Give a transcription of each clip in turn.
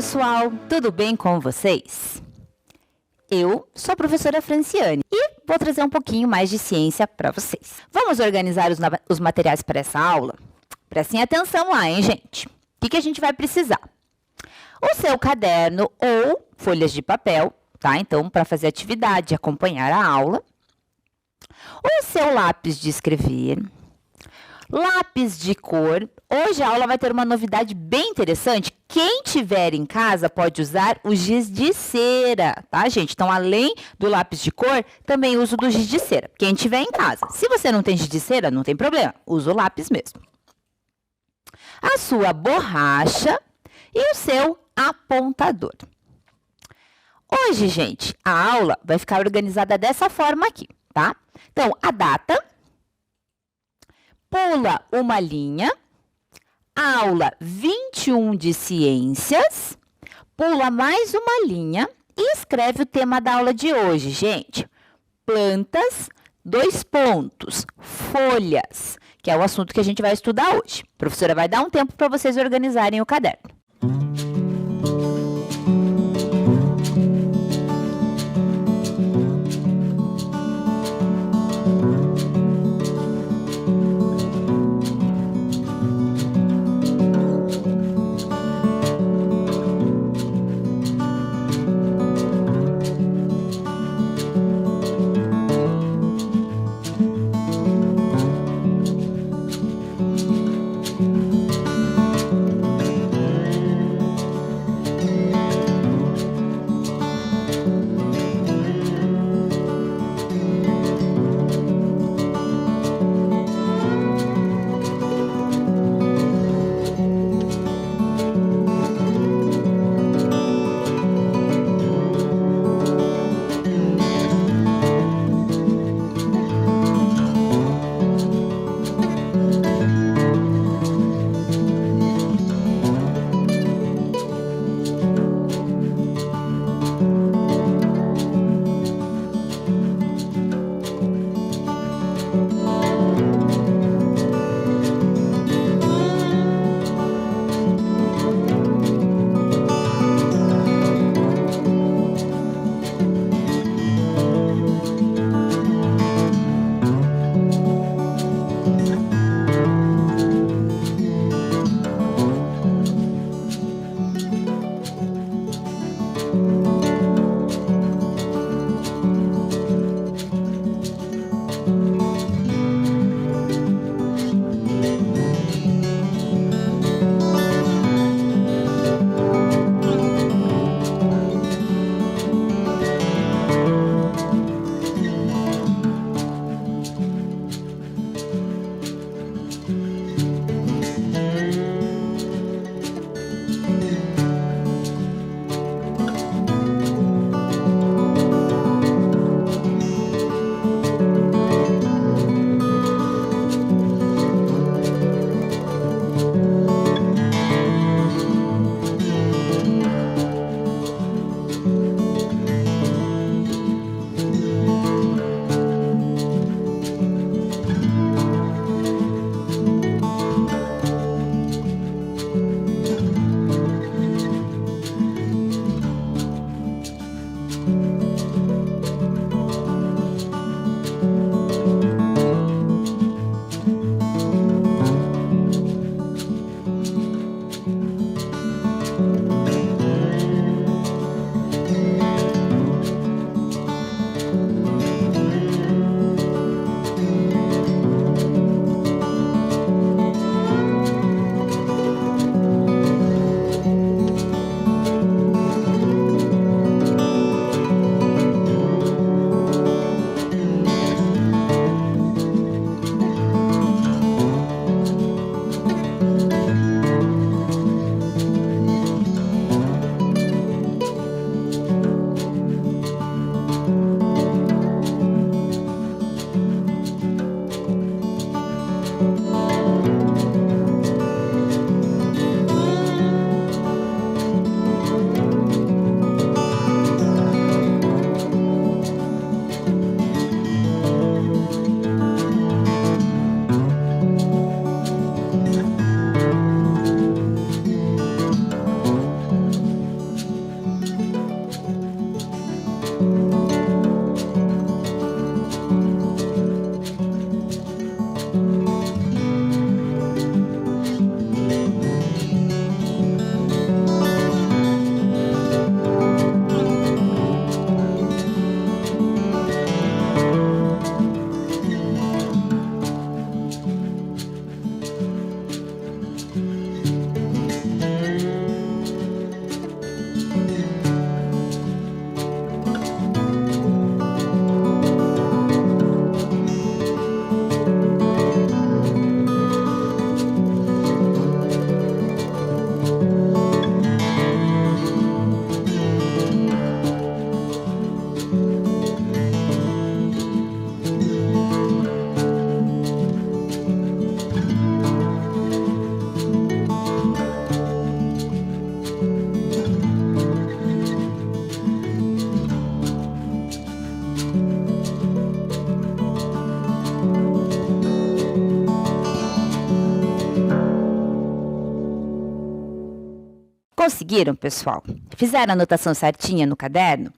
pessoal, tudo bem com vocês? Eu sou a professora Franciane e vou trazer um pouquinho mais de ciência para vocês. Vamos organizar os materiais para essa aula? Prestem atenção lá, hein, gente? O que a gente vai precisar? O seu caderno ou folhas de papel, tá? Então, para fazer atividade, acompanhar a aula. O seu lápis de escrever. Lápis de cor. Hoje a aula vai ter uma novidade bem interessante. Quem tiver em casa pode usar o giz de cera, tá, gente? Então, além do lápis de cor, também uso do giz de cera. Quem tiver em casa. Se você não tem giz de cera, não tem problema. Usa o lápis mesmo. A sua borracha e o seu apontador. Hoje, gente, a aula vai ficar organizada dessa forma aqui, tá? Então, a data, pula uma linha, aula 21 de ciências, pula mais uma linha e escreve o tema da aula de hoje, gente. Plantas, 2 pontos, folhas, que é o assunto que a gente vai estudar hoje. A professora vai dar um tempo para vocês organizarem o caderno. Conseguiram, pessoal? Fizeram a anotação certinha no caderno?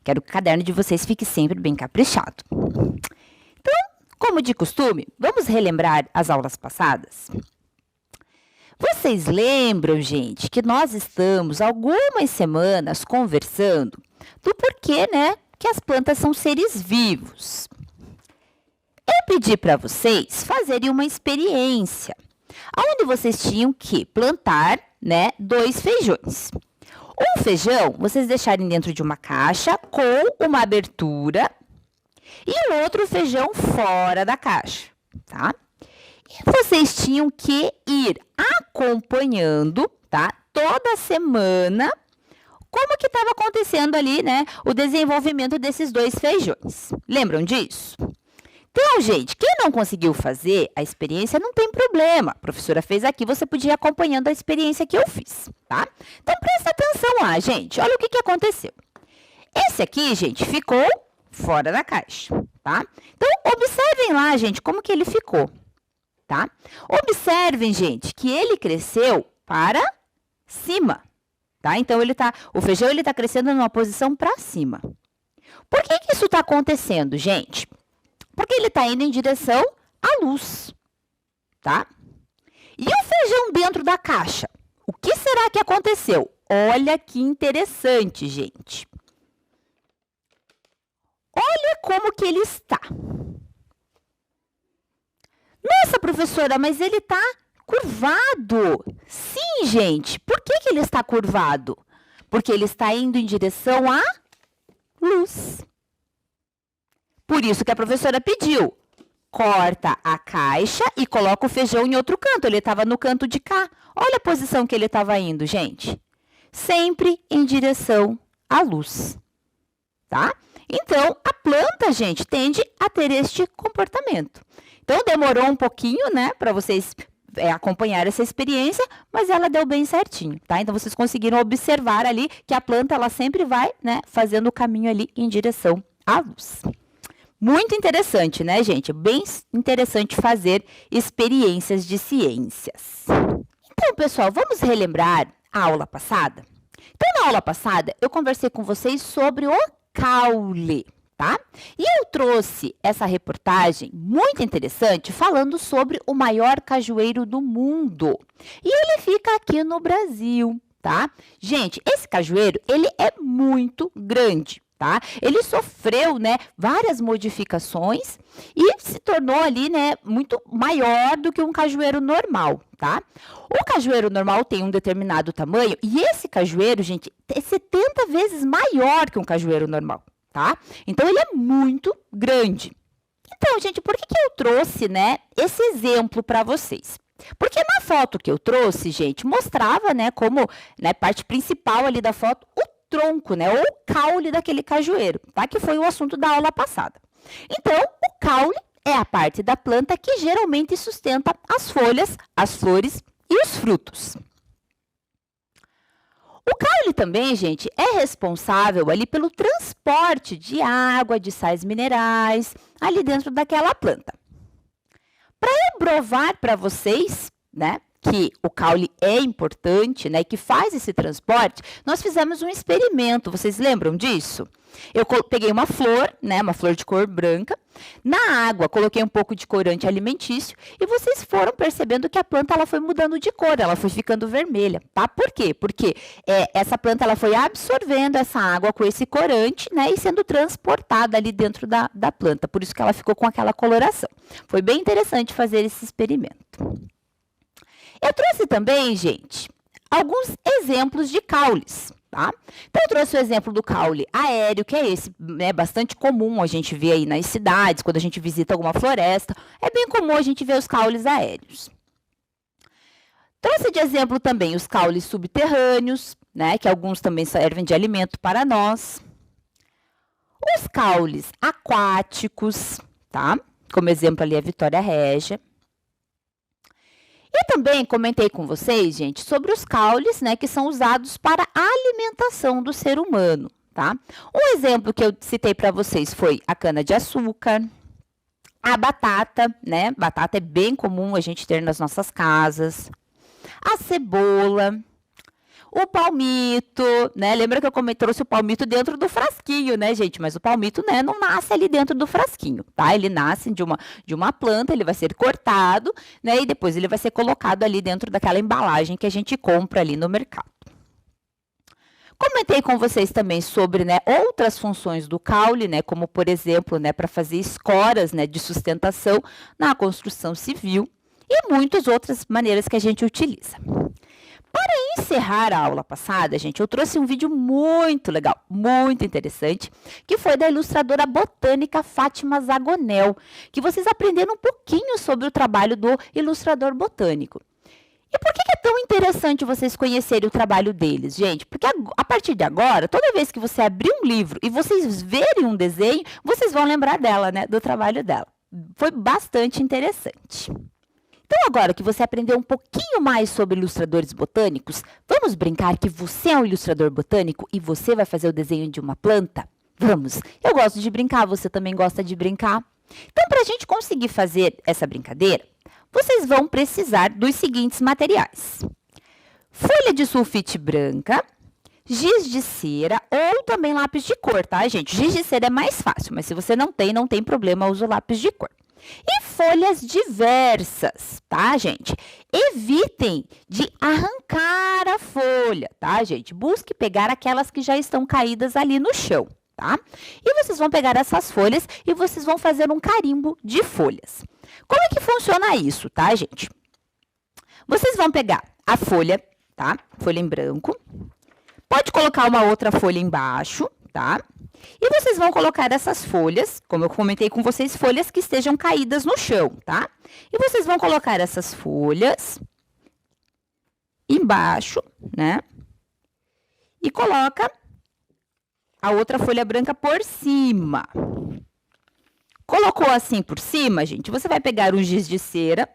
Quero que o caderno de vocês fique sempre bem caprichado. Então, como de costume, vamos relembrar as aulas passadas? Vocês lembram, gente, que nós estamos algumas semanas conversando do porquê, né, que as plantas são seres vivos. Eu pedi para vocês fazerem uma experiência, onde vocês tinham que plantar, né, 2 feijões. Um feijão, vocês deixarem dentro de uma caixa com uma abertura e o outro feijão fora da caixa, tá? E vocês tinham que ir acompanhando, tá? Toda semana, como que estava acontecendo ali, né, o desenvolvimento desses 2 feijões. Lembram disso? Então, gente, quem não conseguiu fazer a experiência, não tem problema. A professora fez aqui, você podia ir acompanhando a experiência que eu fiz, tá? Então, presta atenção lá, gente. Olha o que aconteceu. Esse aqui, gente, ficou fora da caixa, tá? Então, observem lá, gente, como que ele ficou, tá? Observem, gente, que ele cresceu para cima, tá? Então, o feijão, ele tá crescendo numa posição para cima. Por que isso está acontecendo, gente? Porque ele está indo em direção à luz, tá? E o feijão dentro da caixa? O que será que aconteceu? Olha que interessante, gente. Olha como que ele está. Nossa, professora, mas ele está curvado. Sim, gente. Por que ele está curvado? Porque ele está indo em direção à luz. Por isso que a professora pediu, corta a caixa e coloca o feijão em outro canto. Ele estava no canto de cá. Olha a posição que ele estava indo, gente. Sempre em direção à luz, tá? Então, a planta, gente, tende a ter este comportamento. Então, demorou um pouquinho, né, para vocês acompanhar essa experiência, mas ela deu bem certinho, tá? Então, vocês conseguiram observar ali que a planta, ela sempre vai, né, fazendo o caminho ali em direção à luz. Muito interessante, né, gente? Bem interessante fazer experiências de ciências. Então, pessoal, vamos relembrar a aula passada? Então, na aula passada, eu conversei com vocês sobre o caule, tá? E eu trouxe essa reportagem muito interessante falando sobre o maior cajueiro do mundo. E ele fica aqui no Brasil, tá? Gente, esse cajueiro, ele é muito grande. Tá? Ele sofreu, né, várias modificações e se tornou ali, né, muito maior do que um cajueiro normal, tá? O cajueiro normal tem um determinado tamanho e esse cajueiro, gente, é 70 vezes maior que um cajueiro normal, tá? Então, ele é muito grande. Então, gente, por que eu trouxe, né, esse exemplo para vocês? Porque na foto que eu trouxe, gente, mostrava, né, como, né, parte principal ali da foto, o tronco, né, ou o caule daquele cajueiro, tá? Que foi o assunto da aula passada. Então, o caule é a parte da planta que geralmente sustenta as folhas, as flores e os frutos. O caule também, gente, é responsável ali pelo transporte de água, de sais minerais, ali dentro daquela planta. Para eu provar para vocês, né, que o caule é importante, né, que faz esse transporte, nós fizemos um experimento. Vocês lembram disso? Eu peguei uma flor, né, uma flor de cor branca, na água coloquei um pouco de corante alimentício e vocês foram percebendo que a planta ela foi mudando de cor, ela foi ficando vermelha, tá? Por quê? Porque essa planta ela foi absorvendo essa água com esse corante, né, e sendo transportada ali dentro da planta, por isso que ela ficou com aquela coloração. Foi bem interessante fazer esse experimento. Eu trouxe também, gente, alguns exemplos de caules. Tá? Então, eu trouxe o exemplo do caule aéreo, que é esse, né, bastante comum a gente vê aí nas cidades, quando a gente visita alguma floresta. É bem comum a gente ver os caules aéreos. Trouxe de exemplo também os caules subterrâneos, né, que alguns também servem de alimento para nós. Os caules aquáticos, tá? Como exemplo ali a Vitória Régia. E também comentei com vocês, gente, sobre os caules, né, que são usados para a alimentação do ser humano, tá? Um exemplo que eu citei para vocês foi a cana-de-açúcar, a batata, né? Batata é bem comum a gente ter nas nossas casas, a cebola, o palmito, né? Lembra que eu trouxe o palmito dentro do frasquinho, né, gente? Mas o palmito, né, não nasce ali dentro do frasquinho, tá? Ele nasce de uma planta, ele vai ser cortado, né? E depois ele vai ser colocado ali dentro daquela embalagem que a gente compra ali no mercado. Comentei com vocês também sobre, né, outras funções do caule, né, como, por exemplo, né, para fazer escoras, né, de sustentação na construção civil e muitas outras maneiras que a gente utiliza. Para encerrar a aula passada, gente, eu trouxe um vídeo muito legal, muito interessante, que foi da ilustradora botânica Fátima Zagonel, que vocês aprenderam um pouquinho sobre o trabalho do ilustrador botânico. E por que é tão interessante vocês conhecerem o trabalho deles, gente? Porque a partir de agora, toda vez que você abrir um livro e vocês verem um desenho, vocês vão lembrar dela, né, do trabalho dela. Foi bastante interessante. Então, agora que você aprendeu um pouquinho mais sobre ilustradores botânicos, vamos brincar que você é um ilustrador botânico e você vai fazer o desenho de uma planta? Vamos! Eu gosto de brincar, você também gosta de brincar? Então, para a gente conseguir fazer essa brincadeira, vocês vão precisar dos seguintes materiais: folha de sulfite branca, giz de cera ou também lápis de cor, tá, gente? Giz de cera é mais fácil, mas se você não tem problema, usa o lápis de cor. E folhas diversas, tá, gente? Evitem de arrancar a folha, tá, gente? Busque pegar aquelas que já estão caídas ali no chão, tá? E vocês vão pegar essas folhas e vocês vão fazer um carimbo de folhas. Como é que funciona isso, tá, gente? Vocês vão pegar a folha, tá? Folha em branco. Pode colocar uma outra folha embaixo, tá? E vocês vão colocar essas folhas, como eu comentei com vocês, folhas que estejam caídas no chão, tá? E vocês vão colocar essas folhas embaixo, né? E coloca a outra folha branca por cima. Colocou assim por cima, gente, você vai pegar um giz de cera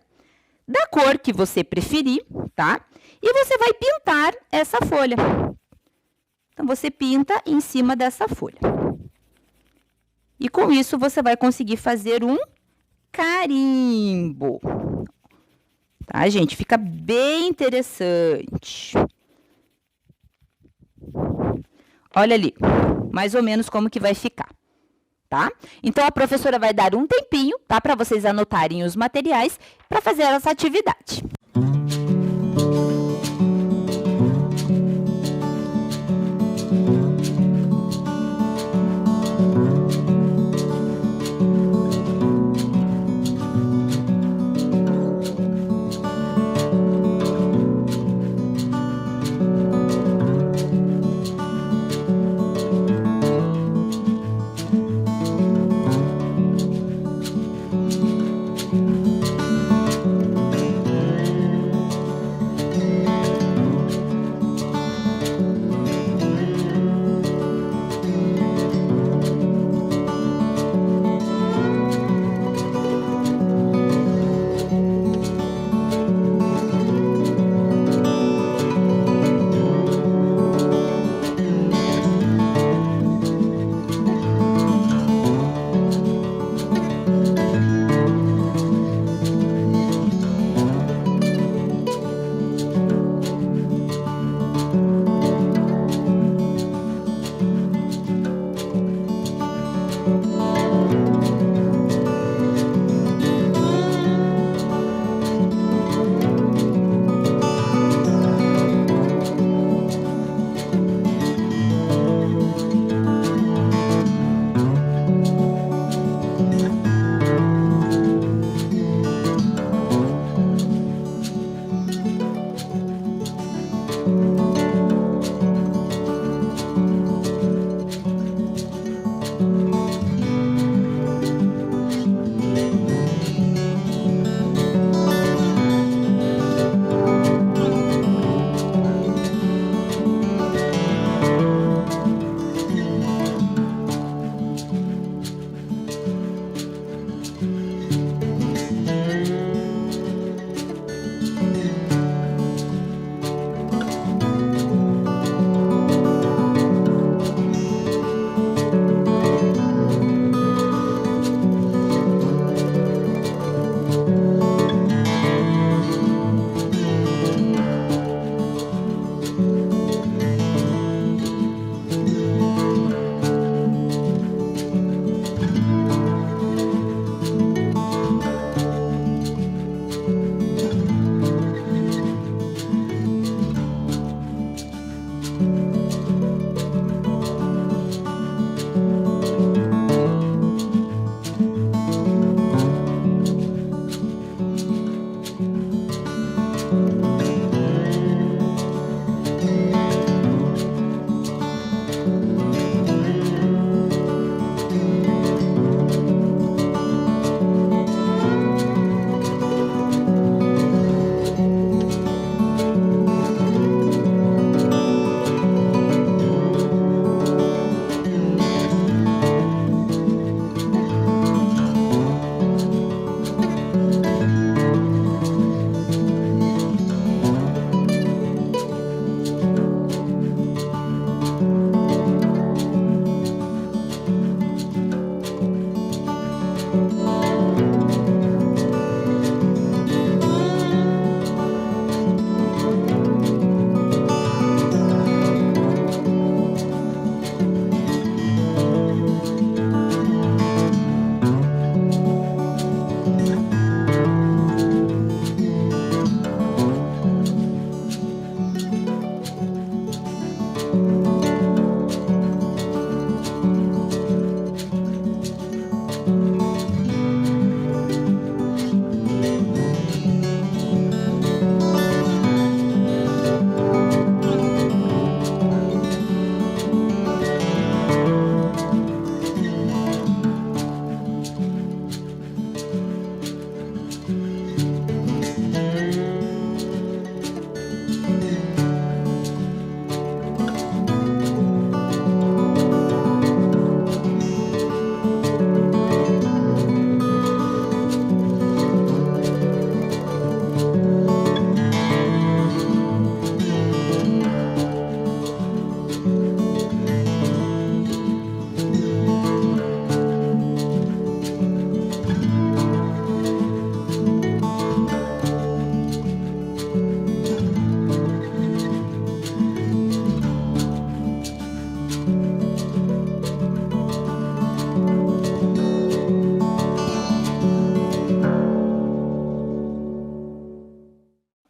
da cor que você preferir, tá? E você vai pintar essa folha. Então, você pinta em cima dessa folha. E com isso, você vai conseguir fazer um carimbo. Tá, gente? Fica bem interessante. Olha ali, mais ou menos como que vai ficar. Tá? Então, a professora vai dar um tempinho, tá? Para vocês anotarem os materiais para fazer essa atividade.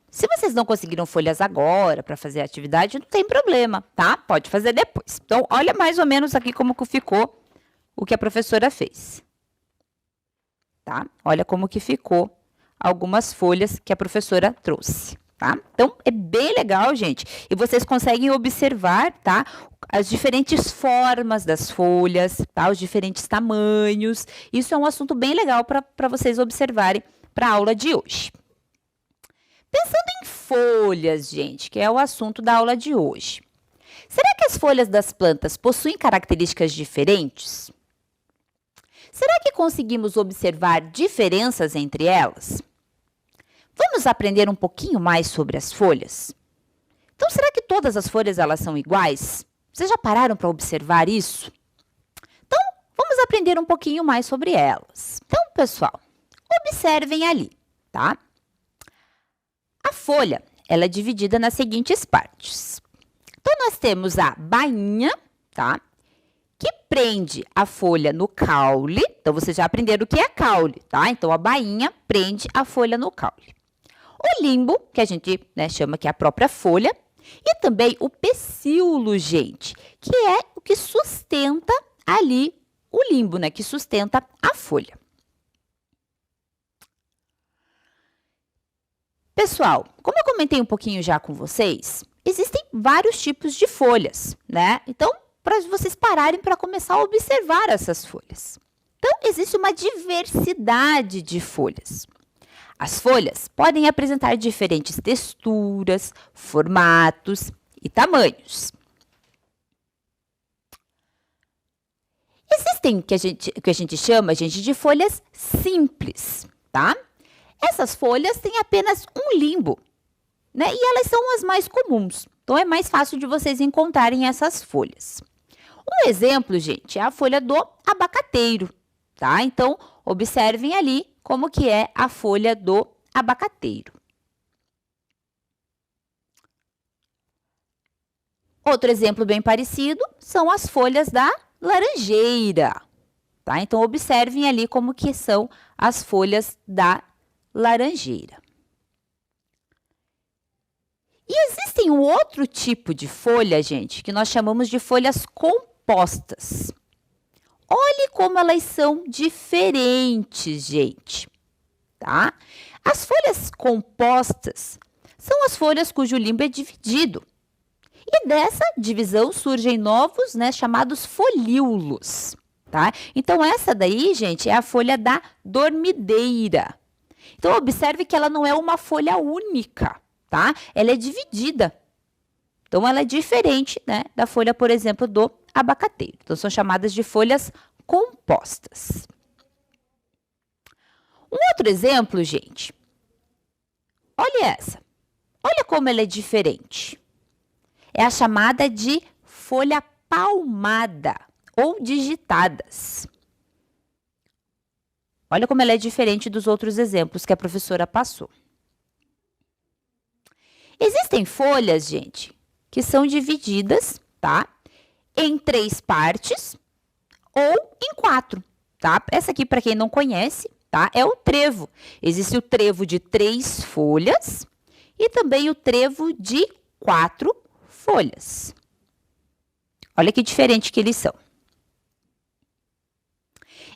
Se vocês não conseguiram folhas agora para fazer a atividade, não tem problema, tá? Pode fazer depois. Então, olha mais ou menos aqui como que ficou o que a professora fez. Tá? Olha como que ficou algumas folhas que a professora trouxe, tá? Então, é bem legal, gente. E vocês conseguem observar, tá? As diferentes formas das folhas, tá? Os diferentes tamanhos. Isso é um assunto bem legal para vocês observarem para a aula de hoje. Pensando em folhas, gente, que é o assunto da aula de hoje. Será que as folhas das plantas possuem características diferentes? Será que conseguimos observar diferenças entre elas? Vamos aprender um pouquinho mais sobre as folhas? Então, será que todas as folhas elas são iguais? Vocês já pararam para observar isso? Então, vamos aprender um pouquinho mais sobre elas. Então, pessoal, observem ali, tá? A folha, ela é dividida nas seguintes partes. Então, nós temos a bainha, tá? Que prende a folha no caule. Então, vocês já aprenderam o que é caule, tá? Então, a bainha prende a folha no caule. O limbo, que a gente chama que é a própria folha. E também o pecíolo, gente, que é o que sustenta ali o limbo, que sustenta a folha. Pessoal, como eu comentei um pouquinho já com vocês, existem vários tipos de folhas, Então, para vocês pararem para começar a observar essas folhas. Então, existe uma diversidade de folhas. As folhas podem apresentar diferentes texturas, formatos e tamanhos. Existem o que a gente chama, de folhas simples, tá? Essas folhas têm apenas um limbo, E elas são as mais comuns. Então, é mais fácil de vocês encontrarem essas folhas. Um exemplo, gente, é a folha do abacateiro, tá? Então, observem ali como que é a folha do abacateiro. Outro exemplo bem parecido são as folhas da laranjeira, tá? Então, observem ali como que são as folhas da laranjeira. E existem um outro tipo de folha, gente, que nós chamamos de folhas compostas. Olhe como elas são diferentes, gente, tá? As folhas compostas são as folhas cujo limbo é dividido. E dessa divisão surgem novos, né, chamados folíolos, tá? Então, essa daí, gente, é a folha da dormideira. Então, observe que ela não é uma folha única, tá? Ela é dividida. Então, ela é diferente, né, da folha, por exemplo, do abacateiro. Então, são chamadas de folhas compostas. Um outro exemplo, gente. Olha essa. Olha como ela é diferente. É a chamada de folha palmada ou digitadas. Olha como ela é diferente dos outros exemplos que a professora passou. Existem folhas, gente, que são divididas, tá? Em 3 partes ou em 4, tá? Essa aqui, para quem não conhece, tá? É o trevo. Existe o trevo de 3 folhas e também o trevo de 4 folhas. Olha que diferente que eles são.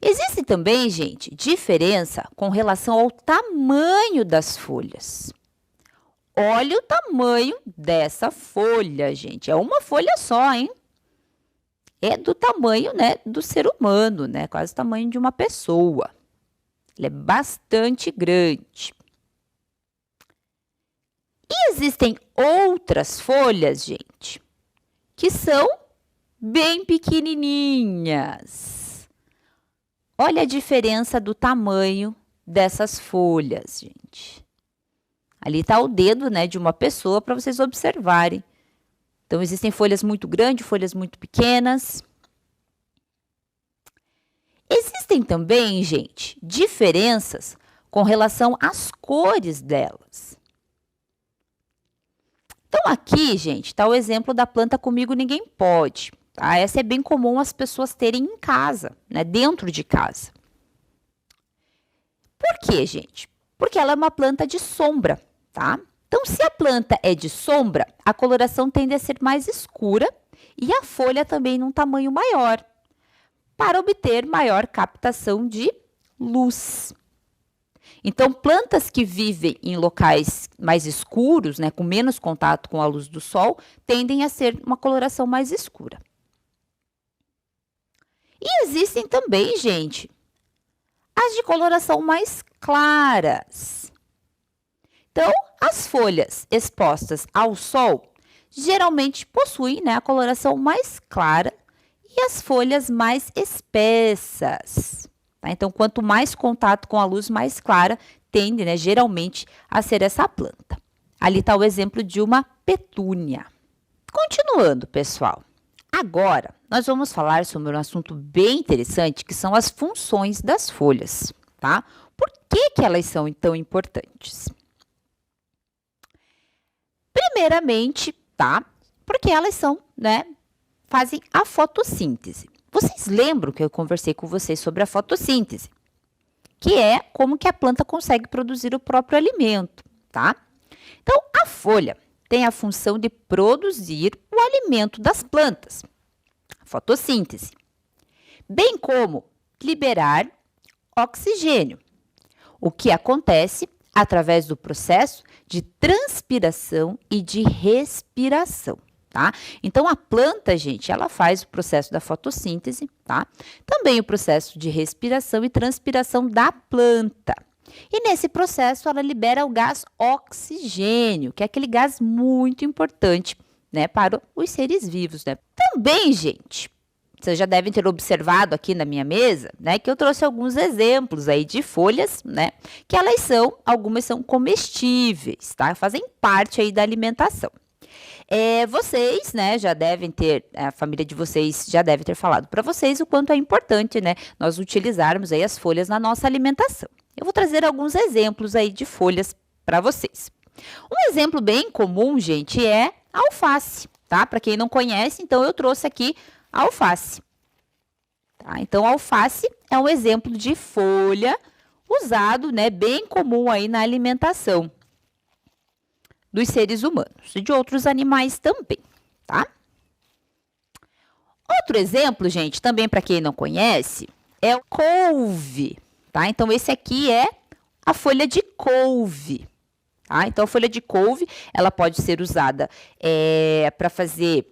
Existe também, gente, diferença com relação ao tamanho das folhas. Olha o tamanho dessa folha, gente. É uma folha só, hein? É do tamanho, né, do ser humano, né? Quase o tamanho de uma pessoa. Ela é bastante grande. E existem outras folhas, gente, que são bem pequenininhas. Olha a diferença do tamanho dessas folhas, gente. Ali está o dedo, né, de uma pessoa para vocês observarem. Então, existem folhas muito grandes, folhas muito pequenas. Existem também, gente, diferenças com relação às cores delas. Então, aqui, gente, está o exemplo da planta Comigo Ninguém Pode. Tá? Essa é bem comum as pessoas terem em casa, né? Dentro de casa. Por quê, gente? Porque ela é uma planta de sombra, tá? Então, se a planta é de sombra, a coloração tende a ser mais escura e a folha também num tamanho maior, para obter maior captação de luz. Então, plantas que vivem em locais mais escuros, né, com menos contato com a luz do sol, tendem a ser uma coloração mais escura. E existem também, gente, as de coloração mais claras. Então, as folhas expostas ao sol geralmente possuem, né, a coloração mais clara e as folhas mais espessas. Tá? Então, quanto mais contato com a luz mais clara, tende, né, geralmente, a ser essa planta. Ali está o exemplo de uma petúnia. Continuando, pessoal. Agora, nós vamos falar sobre um assunto bem interessante, que são as funções das folhas, tá? Por que elas são tão importantes? Primeiramente, tá? Porque elas são, né, fazem a fotossíntese. Vocês lembram que eu conversei com vocês sobre a fotossíntese? Que é como que a planta consegue produzir o próprio alimento, tá? Então, a folha tem a função de produzir o alimento das plantas, a fotossíntese, bem como liberar oxigênio, o que acontece através do processo de transpiração e de respiração, tá? Então, a planta, gente, ela faz o processo da fotossíntese, tá? Também o processo de respiração e transpiração da planta. E nesse processo, ela libera o gás oxigênio, que é aquele gás muito importante, né, para os seres vivos, né? Também, gente, vocês já devem ter observado aqui na minha mesa, né, que eu trouxe alguns exemplos aí de folhas, né, que algumas são comestíveis, tá? Fazem parte aí da alimentação. Vocês, né, já devem ter, a família de vocês já deve ter falado para vocês o quanto é importante, né, nós utilizarmos aí as folhas na nossa alimentação. Eu vou trazer alguns exemplos aí de folhas para vocês. Um exemplo bem comum, gente, é a alface, tá? Para quem não conhece, então eu trouxe aqui a alface. Tá? Então, a alface é um exemplo de folha usado, né, bem comum aí na alimentação dos seres humanos e de outros animais também, tá? Outro exemplo, gente, também para quem não conhece, é o couve, tá? Então, esse aqui é a folha de couve, tá? Então, a folha de couve, ela pode ser usada para fazer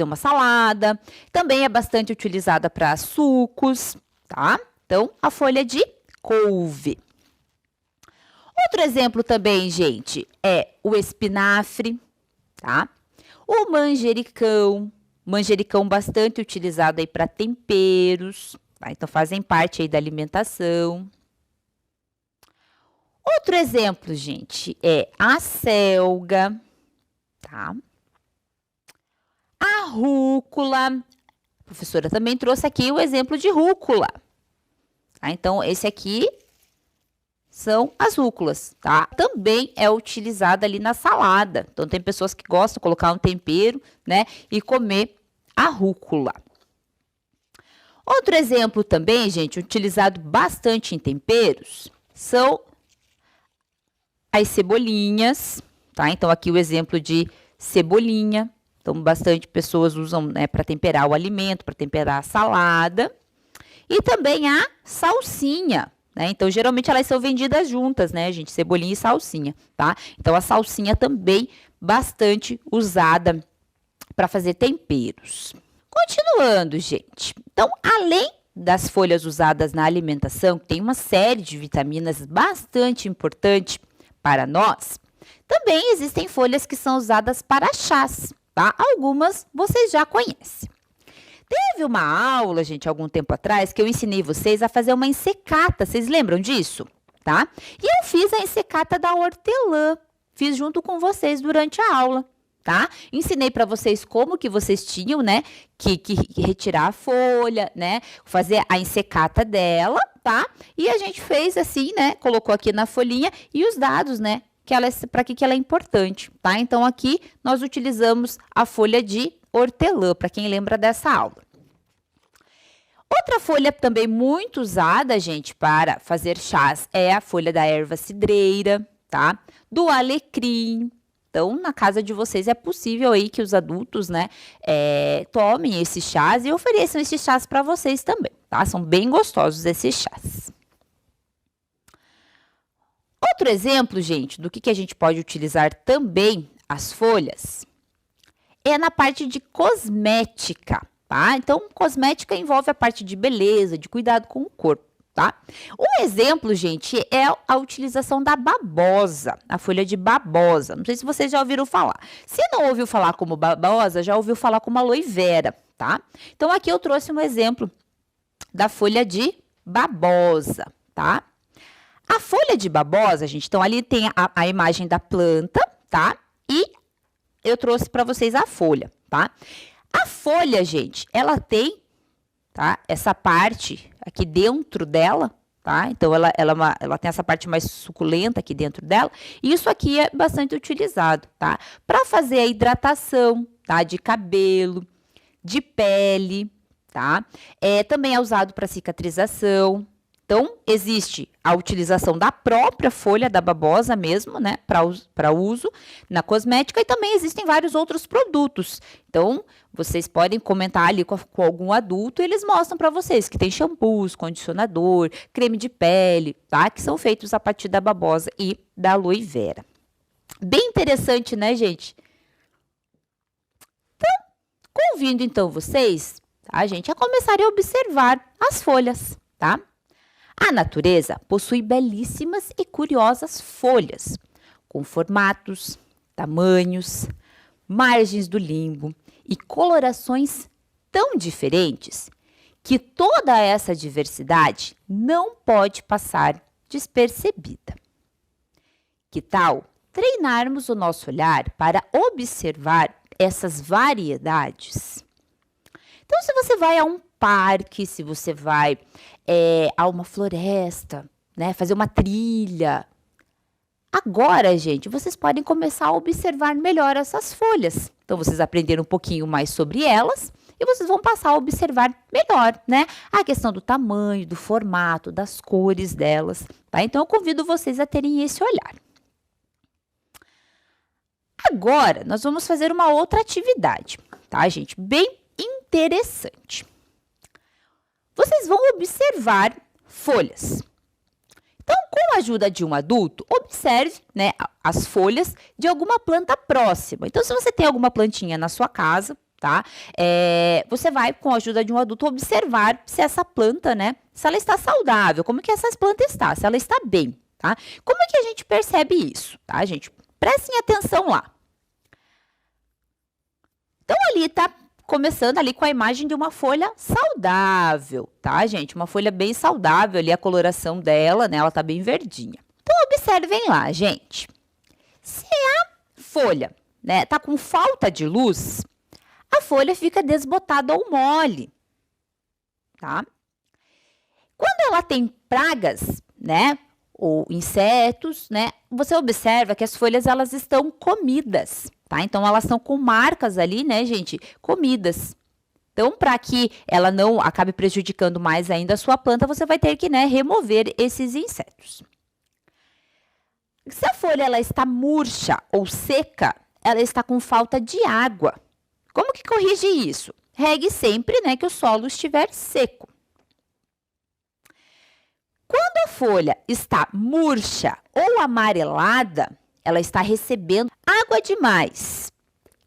uma salada, também é bastante utilizada para sucos, tá? Então, a folha de couve. Outro exemplo também, gente, é o espinafre, tá? O manjericão bastante utilizado aí para temperos, tá? Então, fazem parte aí da alimentação. Outro exemplo, gente, é a selga, tá? A rúcula. A professora também trouxe aqui o exemplo de rúcula. Tá? Então, esse aqui são as rúculas, tá? Também é utilizada ali na salada. Então, tem pessoas que gostam de colocar um tempero, né? E comer a rúcula. Outro exemplo também, gente, utilizado bastante em temperos, são as cebolinhas, tá? Então, aqui o exemplo de cebolinha. Então, bastante pessoas usam, né, para temperar o alimento, para temperar a salada. E também a salsinha, né? Então, geralmente elas são vendidas juntas, né, gente? Cebolinha e salsinha, tá? Então, a salsinha também bastante usada para fazer temperos. Continuando, gente. Então, além das folhas usadas na alimentação, que tem uma série de vitaminas bastante importante para nós, também existem folhas que são usadas para chás, tá? Algumas vocês já conhecem. Teve uma aula, gente, algum tempo atrás, que eu ensinei vocês a fazer uma ensecata. Vocês lembram disso? Tá? E eu fiz a ensecata da hortelã. Fiz junto com vocês durante a aula, tá? Ensinei para vocês como que vocês tinham, né, que retirar a folha, né, fazer a ensecata dela, tá? E a gente fez assim, né, colocou aqui na folhinha e os dados, né, para que ela é importante, tá? Então, aqui nós utilizamos a folha de hortelã, para quem lembra dessa aula. Outra folha também muito usada, gente, para fazer chás é a folha da erva cidreira, tá? Do alecrim. Então, na casa de vocês é possível aí que os adultos, né, tomem esses chás e ofereçam esses chás para vocês também, tá? São bem gostosos esses chás. Outro exemplo, gente, do que a gente pode utilizar também as folhas é na parte de cosmética, tá? Então, cosmética envolve a parte de beleza, de cuidado com o corpo, tá? Um exemplo, gente, é a utilização da babosa, a folha de babosa. Não sei se vocês já ouviram falar. Se não ouviu falar como babosa, já ouviu falar como aloe vera, tá? Então, aqui eu trouxe um exemplo da folha de babosa, tá? A folha de babosa, gente, então ali tem a imagem da planta, tá? E eu trouxe para vocês a folha, tá? A folha, gente, ela tem, tá? Essa parte aqui dentro dela, tá? Então, ela tem essa parte mais suculenta aqui dentro dela. E isso aqui é bastante utilizado, tá? Para fazer a hidratação, tá? De cabelo, de pele, tá? Também é usado para cicatrização. Então, existe a utilização da própria folha da babosa mesmo, né, para uso na cosmética, e também existem vários outros produtos. Então, vocês podem comentar ali com algum adulto e eles mostram para vocês que tem shampoos, condicionador, creme de pele, tá, que são feitos a partir da babosa e da aloe vera. Bem interessante, né, gente? Então, convido então vocês, tá, gente, a começarem a observar as folhas, tá? A natureza possui belíssimas e curiosas folhas, com formatos, tamanhos, margens do limbo e colorações tão diferentes que toda essa diversidade não pode passar despercebida. Que tal treinarmos o nosso olhar para observar essas variedades? Então, se você vai a um parque, se você vai a uma floresta, né, fazer uma trilha. Agora, gente, vocês podem começar a observar melhor essas folhas. Então, vocês aprenderam um pouquinho mais sobre elas e vocês vão passar a observar melhor, né? A questão do tamanho, do formato, das cores delas, tá? Então, eu convido vocês a terem esse olhar. Agora, nós vamos fazer uma outra atividade, tá, gente? Bem interessante. Vocês vão observar folhas. Então, com a ajuda de um adulto, observe, né, as folhas de alguma planta próxima. Então, se você tem alguma plantinha na sua casa, tá? Você vai, com a ajuda de um adulto, observar se essa planta, né, se ela está saudável, como que essa planta está, se ela está bem, tá? Como é que a gente percebe isso, tá, gente? Prestem atenção lá. Então, ali tá começando ali com a imagem de uma folha saudável, tá, gente? Uma folha bem saudável ali, a coloração dela, né? Ela tá bem verdinha. Então, observem lá, gente. Se a folha, né, tá com falta de luz, a folha fica desbotada ou mole, tá? Quando ela tem pragas, né, ou insetos, né, você observa que as folhas, elas estão comidas, tá? Então, elas estão com marcas ali, né, gente, comidas. Então, para que ela não acabe prejudicando mais ainda a sua planta, você vai ter que, né, remover esses insetos. Se a folha ela está murcha ou seca, ela está com falta de água. Como que corrige isso? Regue sempre, né, que o solo estiver seco. Quando a folha está murcha ou amarelada, ela está recebendo água demais.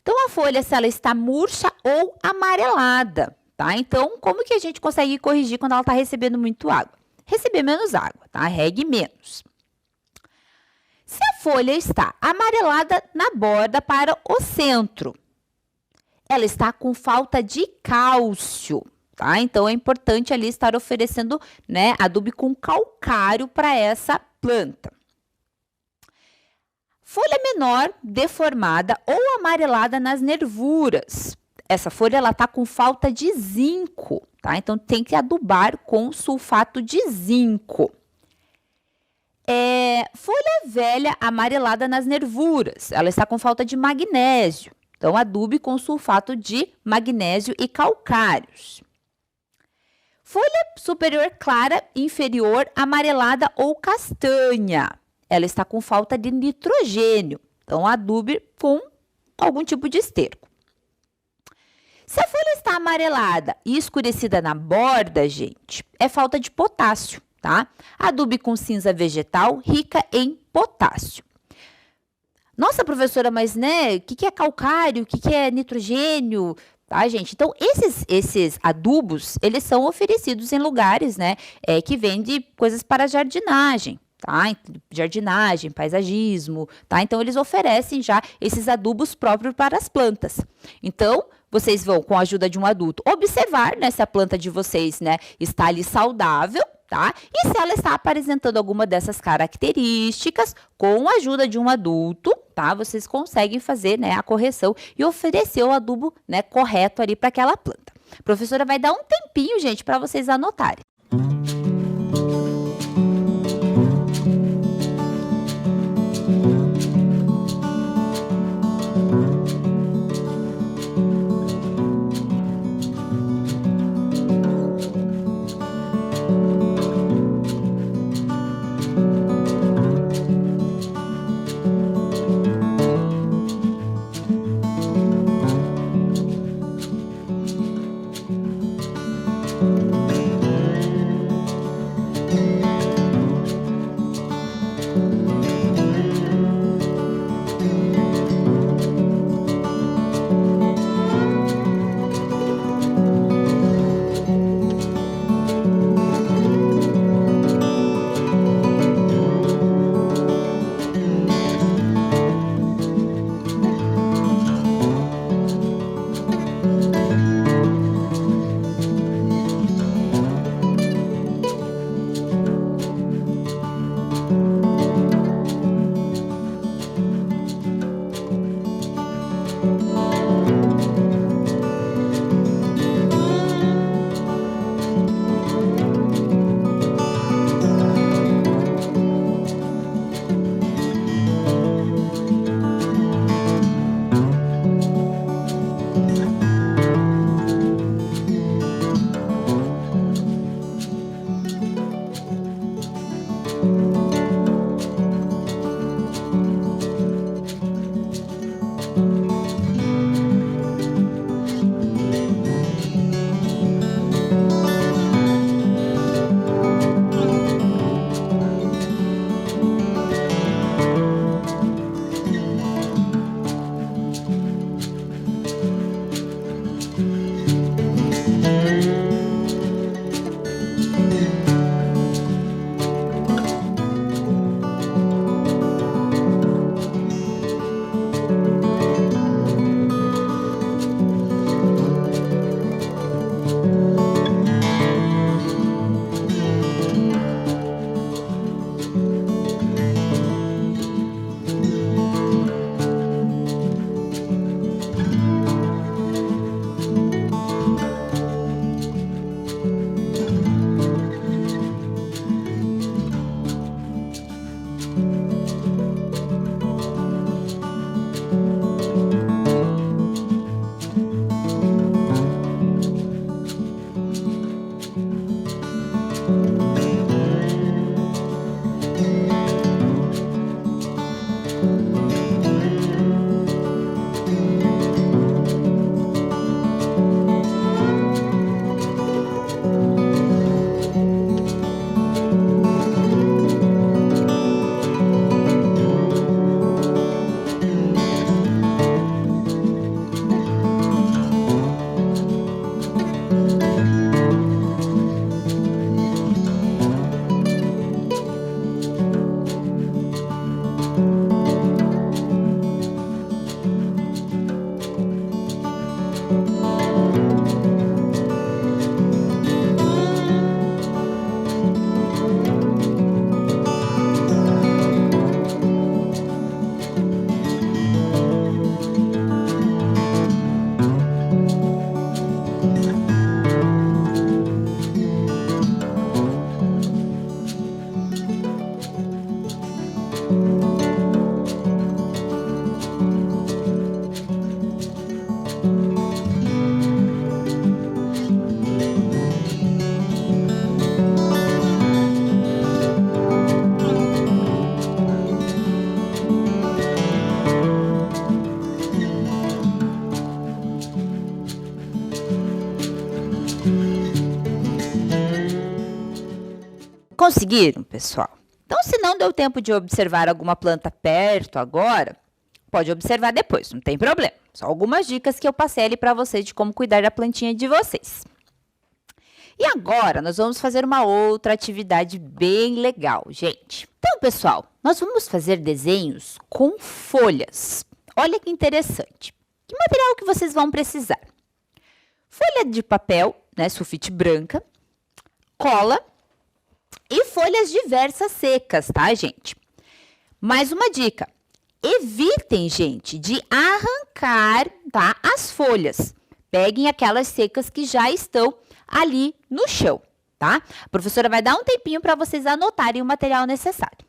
Então, a folha, se ela está murcha ou amarelada, tá? Então, como que a gente consegue corrigir quando ela está recebendo muito água? Receber menos água, tá? Regue menos. Se a folha está amarelada na borda para o centro, ela está com falta de cálcio, tá? Então, é importante ali estar oferecendo, né, adubo com calcário para essa planta. Folha menor, deformada ou amarelada nas nervuras. Essa folha, ela tá com falta de zinco, tá? Então, tem que adubar com sulfato de zinco. Folha velha, amarelada nas nervuras. Ela está com falta de magnésio. Então, adube com sulfato de magnésio e calcários. Folha superior clara, inferior, amarelada ou castanha. Ela está com falta de nitrogênio. Então, adube com algum tipo de esterco. Se a folha está amarelada e escurecida na borda, gente, é falta de potássio, tá? Adube com cinza vegetal rica em potássio. Nossa, professora, mas, né, o que é calcário, o que é nitrogênio, tá, gente? Então, esses adubos, eles são oferecidos em lugares, né, que vendem coisas para jardinagem, tá? Jardinagem, paisagismo, tá? Então, eles oferecem já esses adubos próprios para as plantas. Então, vocês vão, com a ajuda de um adulto, observar, né, se a planta de vocês, né, está ali saudável, tá? E se ela está apresentando alguma dessas características, com a ajuda de um adulto, tá? Vocês conseguem fazer, né, a correção e oferecer o adubo, né, correto ali para aquela planta. A professora vai dar um tempinho, gente, para vocês anotarem. Conseguiram, pessoal? Então, se não deu tempo de observar alguma planta perto agora, pode observar depois, não tem problema. Só algumas dicas que eu passei ali para vocês de como cuidar da plantinha de vocês. E agora, nós vamos fazer uma outra atividade bem legal, gente. Então, pessoal, nós vamos fazer desenhos com folhas. Olha que interessante. Que material que vocês vão precisar? Folha de papel, né, sulfite branca, cola e folhas diversas secas, tá, gente? Mais uma dica. Evitem, gente, de arrancar, tá, as folhas. Peguem aquelas secas que já estão ali no chão, tá? A professora vai dar um tempinho para vocês anotarem o material necessário.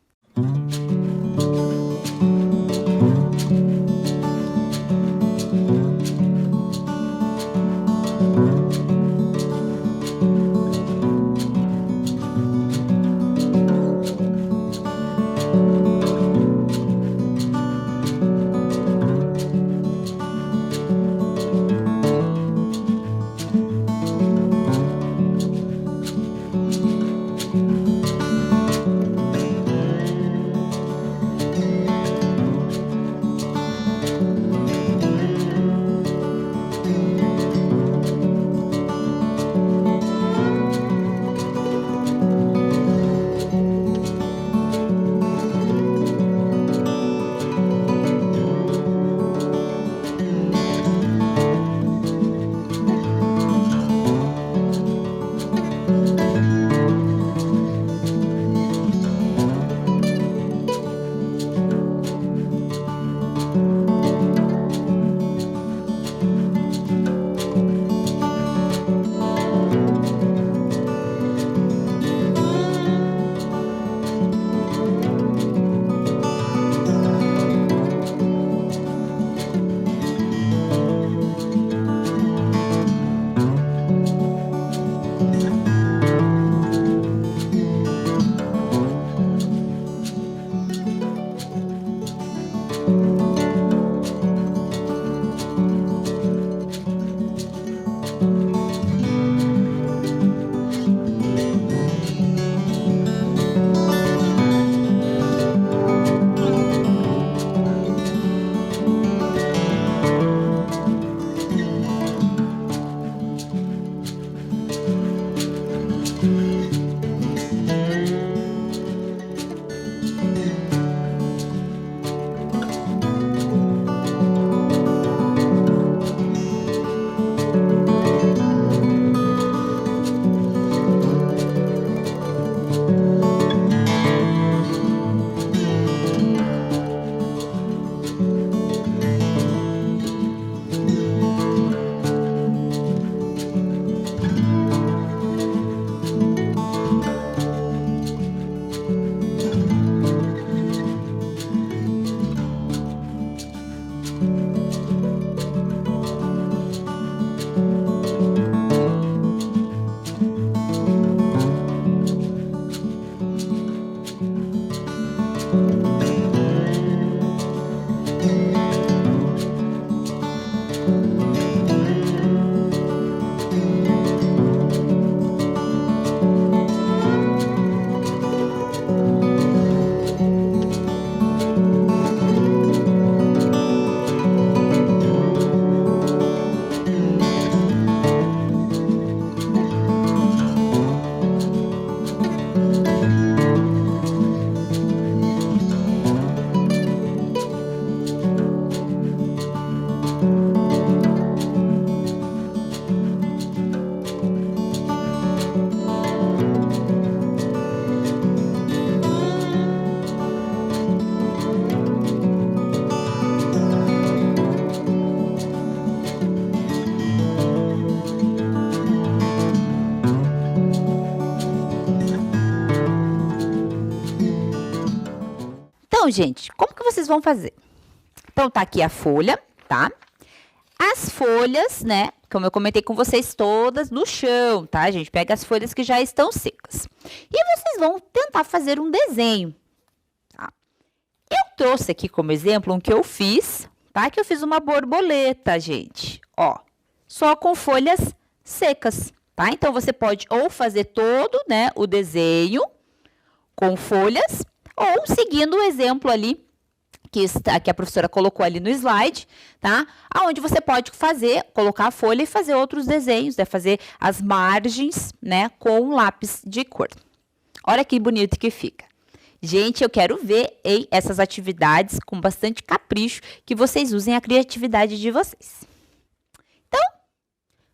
Então, gente, como que vocês vão fazer? Então, tá aqui a folha, tá? As folhas, né, como eu comentei com vocês, todas no chão, tá, gente? Pega as folhas que já estão secas. E vocês vão tentar fazer um desenho, tá? Eu trouxe aqui como exemplo um que eu fiz, tá? Que eu fiz uma borboleta, gente, ó, só com folhas secas, tá? Então, você pode ou fazer todo, né, o desenho, com folhas, ou seguindo o exemplo ali que a professora colocou ali no slide, tá? Aonde você pode colocar a folha e fazer outros desenhos, né? Fazer as margens, né? Com um lápis de cor. Olha que bonito que fica. Gente, eu quero ver essas atividades com bastante capricho, que vocês usem a criatividade de vocês. Então,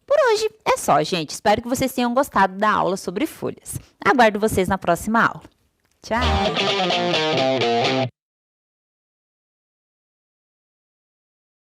por hoje é só, gente. Espero que vocês tenham gostado da aula sobre folhas. Aguardo vocês na próxima aula. Tchau!